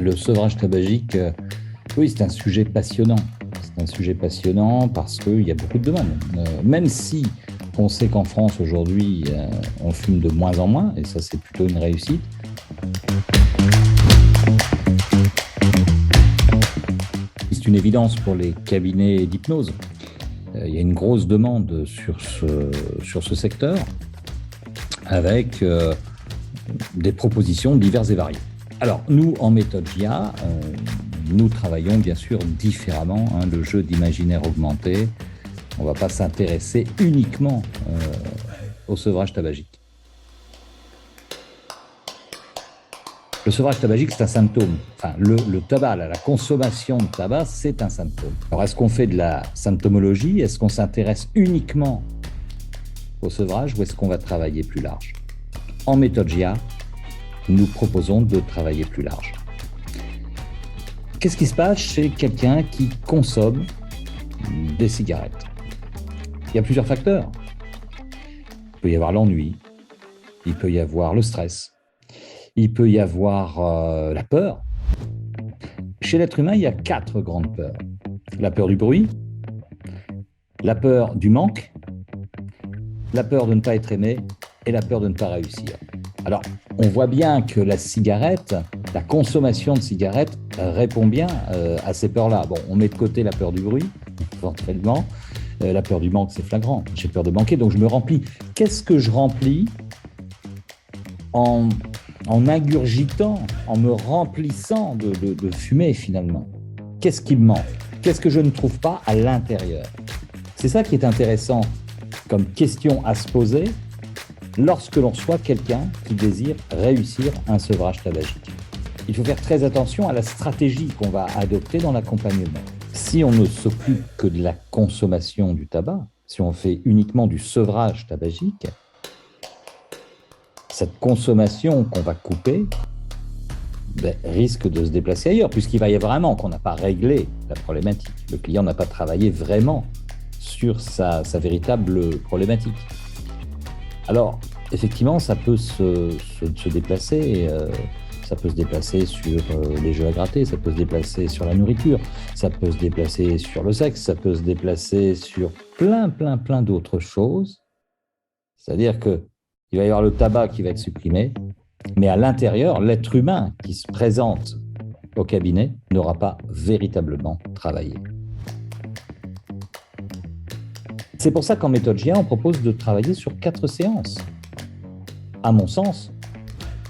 Le sevrage tabagique, oui, c'est un sujet passionnant. C'est un sujet passionnant parce qu'il y a beaucoup de demandes. Même si on sait qu'en France, aujourd'hui, on fume de moins en moins, et ça, c'est plutôt une réussite. C'est une évidence pour les cabinets d'hypnose. Il y a une grosse demande sur ce secteur avec des propositions diverses et variées. Alors, nous, en méthode GIA, nous travaillons bien sûr différemment. Le jeu d'imaginaire augmenté, on ne va pas s'intéresser uniquement au sevrage tabagique. Le sevrage tabagique, c'est un symptôme. Enfin, le tabac, la consommation de tabac, c'est un symptôme. Alors, est-ce qu'on fait de la symptomologie? Est-ce qu'on s'intéresse uniquement au sevrage ou est-ce qu'on va travailler plus large? En méthode GIA, nous proposons de travailler plus large. Qu'est-ce qui se passe chez quelqu'un qui consomme des cigarettes? Il y a plusieurs facteurs. Il peut y avoir l'ennui, il peut y avoir le stress, il peut y avoir la peur. Chez l'être humain, il y a 4 grandes peurs. La peur du bruit, la peur du manque, la peur de ne pas être aimé et la peur de ne pas réussir. Alors, on voit bien que la cigarette, la consommation de cigarettes répond bien à ces peurs-là. Bon, on met de côté la peur du bruit, éventuellement. La peur du manque, c'est flagrant. J'ai peur de manquer, donc je me remplis. Qu'est-ce que je remplis en ingurgitant, en me remplissant de fumée, finalement? Qu'est-ce qui me manque? Qu'est-ce que je ne trouve pas à l'intérieur? C'est ça qui est intéressant comme question à se poser lorsque l'on soit quelqu'un qui désire réussir un sevrage tabagique. Il faut faire très attention à la stratégie qu'on va adopter dans l'accompagnement. Si on ne s'occupe que de la consommation du tabac, si on fait uniquement du sevrage tabagique, cette consommation qu'on va couper risque de se déplacer ailleurs, puisqu'il va y avoir un manque. On n'a pas réglé la problématique. Le client n'a pas travaillé vraiment sur sa véritable problématique. Alors, effectivement, ça peut se déplacer. Ça peut se déplacer sur les jeux à gratter, ça peut se déplacer sur la nourriture, ça peut se déplacer sur le sexe, ça peut se déplacer sur plein d'autres choses. C'est-à-dire qu'il va y avoir le tabac qui va être supprimé, mais à l'intérieur, l'être humain qui se présente au cabinet n'aura pas véritablement travaillé. C'est pour ça qu'en méthode GIA, on propose de travailler sur 4 séances. À mon sens,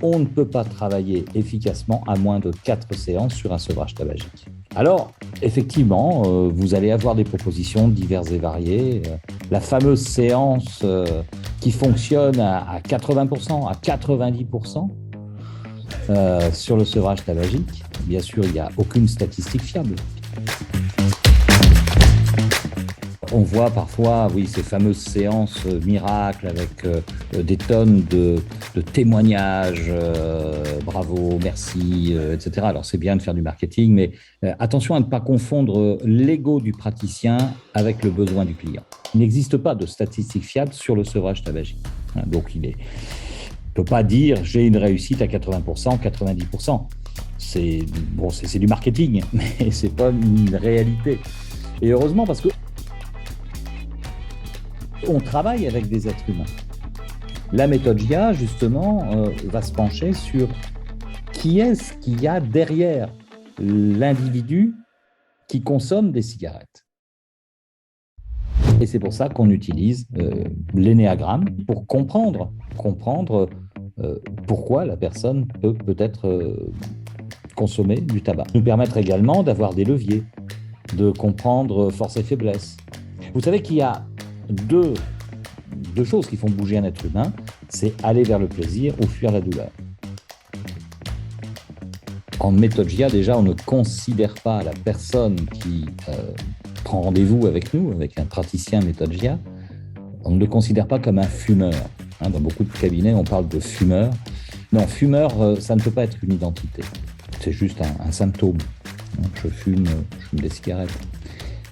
on ne peut pas travailler efficacement à moins de 4 séances sur un sevrage tabagique. Alors, effectivement, vous allez avoir des propositions diverses et variées. La fameuse séance qui fonctionne à 80%, à 90% sur le sevrage tabagique, bien sûr, il n'y a aucune statistique fiable. On voit parfois, oui, ces fameuses séances miracles avec des tonnes de témoignages, bravo, merci, etc. Alors c'est bien de faire du marketing, mais attention à ne pas confondre l'ego du praticien avec le besoin du client. Il n'existe pas de statistiques fiables sur le sevrage tabagique. Donc il ne peut pas dire j'ai une réussite à 80%, 90%. C'est du marketing, mais ce n'est pas une réalité. Et heureusement, parce que on travaille avec des êtres humains. La méthode GIA, justement, va se pencher sur qui est-ce qu'il y a derrière l'individu qui consomme des cigarettes. Et c'est pour ça qu'on utilise l'énéagramme pour comprendre pourquoi la personne peut-être consommer du tabac. Nous permettre également d'avoir des leviers, de comprendre force et faiblesse. Vous savez qu'il y a deux choses qui font bouger un être humain, c'est aller vers le plaisir ou fuir la douleur. En méthode GIA, déjà, on ne considère pas la personne qui prend rendez-vous avec nous, avec un praticien méthode GIA, on ne le considère pas comme un fumeur. Dans beaucoup de cabinets, on parle de fumeur. Non, fumeur, ça ne peut pas être une identité. C'est juste un symptôme. Je fume des cigarettes.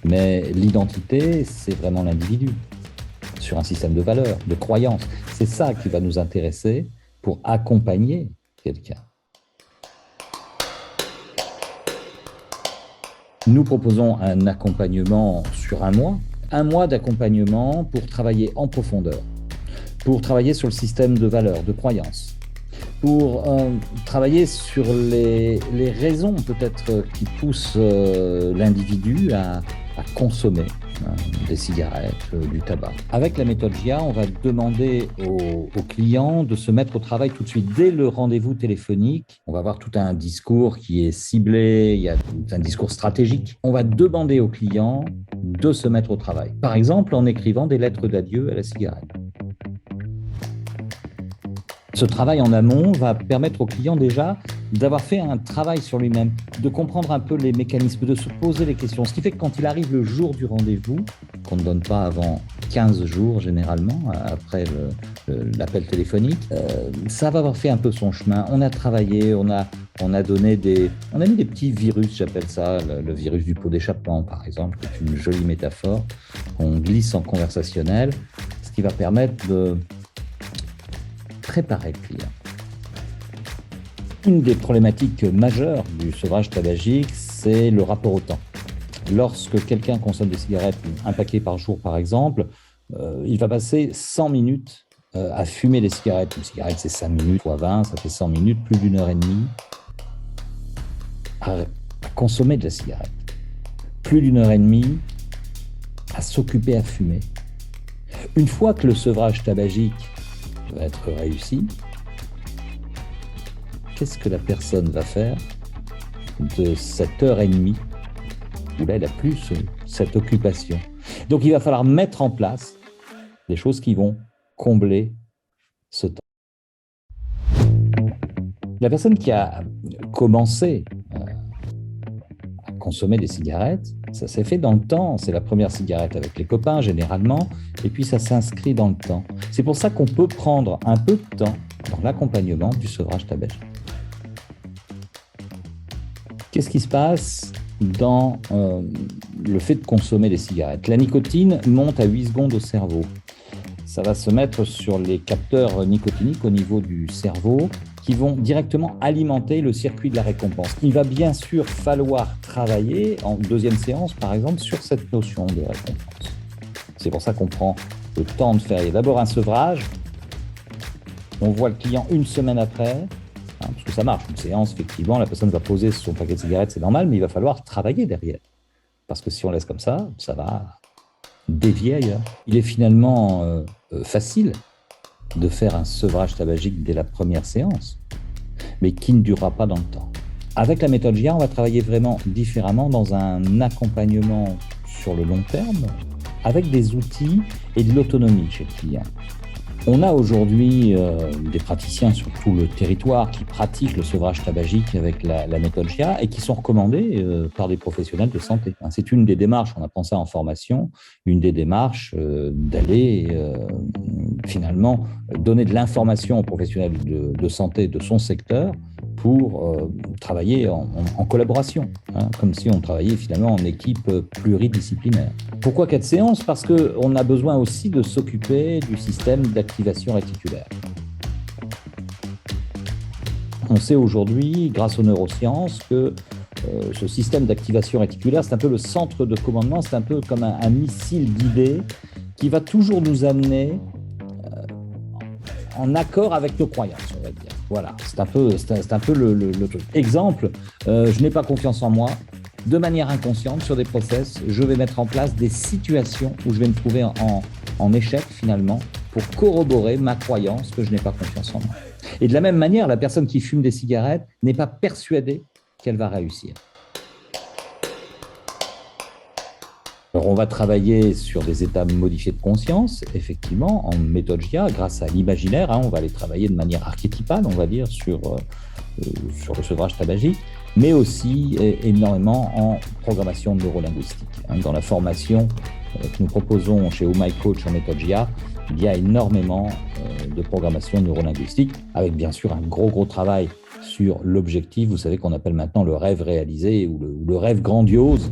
Mais l'identité, c'est vraiment l'individu, sur un système de valeurs, de croyances. C'est ça qui va nous intéresser pour accompagner quelqu'un. Nous proposons un accompagnement sur un mois d'accompagnement pour travailler en profondeur, pour travailler sur le système de valeurs, de croyances, pour travailler sur les raisons peut-être qui poussent l'individu à consommer des cigarettes, du tabac. Avec la méthode GIA, on va demander aux clients de se mettre au travail tout de suite. Dès le rendez-vous téléphonique, on va avoir tout un discours qui est ciblé, il y a tout un discours stratégique. On va demander aux clients de se mettre au travail. Par exemple, en écrivant des lettres d'adieu à la cigarette. Ce travail en amont va permettre au client déjà d'avoir fait un travail sur lui-même, de comprendre un peu les mécanismes, de se poser les questions. Ce qui fait que quand il arrive le jour du rendez-vous, qu'on ne donne pas avant 15 jours généralement, après l'appel téléphonique, ça va avoir fait un peu son chemin. On a travaillé, on a mis des petits virus, j'appelle ça, le virus du pot d'échappement par exemple, qui est une jolie métaphore, qu'on glisse en conversationnel, ce qui va permettre de préparer le client. Une des problématiques majeures du sevrage tabagique, c'est le rapport au temps. Lorsque quelqu'un consomme des cigarettes, un paquet par jour par exemple, il va passer 100 minutes à fumer des cigarettes. Une cigarette, c'est 5 minutes fois 20, ça fait 100 minutes, plus d'une heure et demie à consommer de la cigarette. Plus d'une heure et demie à s'occuper à fumer. Une fois que le sevrage tabagique va être réussi, qu'est-ce que la personne va faire de cette heure et demie où là, elle n'a plus cette occupation? Donc, il va falloir mettre en place des choses qui vont combler ce temps. La personne qui a commencé à consommer des cigarettes, ça s'est fait dans le temps. C'est la première cigarette avec les copains, généralement, et puis ça s'inscrit dans le temps. C'est pour ça qu'on peut prendre un peu de temps dans l'accompagnement du sevrage tabagique. Qu'est-ce qui se passe dans le fait de consommer des cigarettes? La nicotine monte à 8 secondes au cerveau. Ça va se mettre sur les capteurs nicotiniques au niveau du cerveau qui vont directement alimenter le circuit de la récompense. Il va bien sûr falloir travailler en deuxième séance, par exemple, sur cette notion de récompense. C'est pour ça qu'on prend le temps de faire d'abord un sevrage. On voit le client une semaine après, parce que ça marche. Une séance, effectivement, la personne va poser son paquet de cigarettes, c'est normal, mais il va falloir travailler derrière. Parce que si on laisse comme ça va dévier ailleurs. Il est finalement facile de faire un sevrage tabagique dès la première séance, mais qui ne durera pas dans le temps. Avec la méthode GIA, on va travailler vraiment différemment dans un accompagnement sur le long terme, avec des outils et de l'autonomie chez le client. On a aujourd'hui des praticiens sur tout le territoire qui pratiquent le sevrage tabagique avec la méthode GIA et qui sont recommandés par des professionnels de santé. C'est une des démarches, on apprend ça en formation, une des démarches d'aller finalement donner de l'information aux professionnels de santé de son secteur pour travailler en collaboration, comme si on travaillait finalement en équipe pluridisciplinaire. Pourquoi 4 séances? Parce qu'on a besoin aussi de s'occuper du système d'activation réticulaire. On sait aujourd'hui, grâce aux neurosciences, que ce système d'activation réticulaire, c'est un peu le centre de commandement, c'est un peu comme un missile guidé qui va toujours nous amener en accord avec nos croyances, on va dire. Voilà, c'est un peu le truc. Exemple, je n'ai pas confiance en moi. De manière inconsciente, sur des process, je vais mettre en place des situations où je vais me trouver en échec finalement pour corroborer ma croyance que je n'ai pas confiance en moi. Et de la même manière, la personne qui fume des cigarettes n'est pas persuadée qu'elle va réussir. Alors, on va travailler sur des états modifiés de conscience, effectivement, en méthode GIA, grâce à l'imaginaire. On va les travailler de manière archétypale, on va dire, sur le sevrage tabagique, mais aussi énormément en programmation neurolinguistique. Dans la formation que nous proposons chez Oh My Coach en méthode GIA, il y a énormément de programmation neurolinguistique, avec bien sûr un gros travail sur l'objectif, vous savez qu'on appelle maintenant le rêve réalisé ou le rêve grandiose.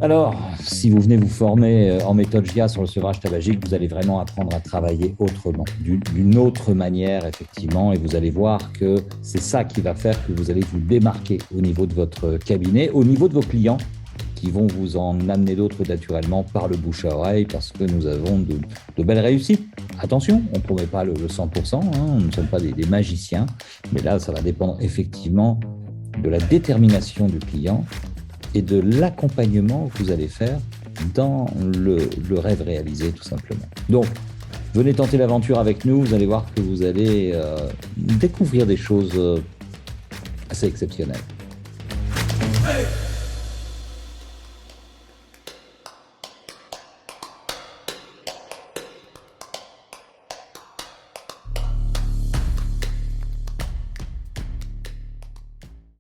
Alors, si vous venez vous former en méthode GIA sur le sevrage tabagique, vous allez vraiment apprendre à travailler autrement, d'une autre manière, effectivement, et vous allez voir que c'est ça qui va faire que vous allez vous démarquer au niveau de votre cabinet, au niveau de vos clients, qui vont vous en amener d'autres naturellement par le bouche à oreille, parce que nous avons de belles réussites. Attention, on ne promet pas le 100%, nous ne sommes pas des magiciens, mais là, ça va dépendre effectivement de la détermination du client et de l'accompagnement que vous allez faire dans le rêve réalisé, tout simplement. Donc, venez tenter l'aventure avec nous, vous allez voir que vous allez découvrir des choses assez exceptionnelles. Hey!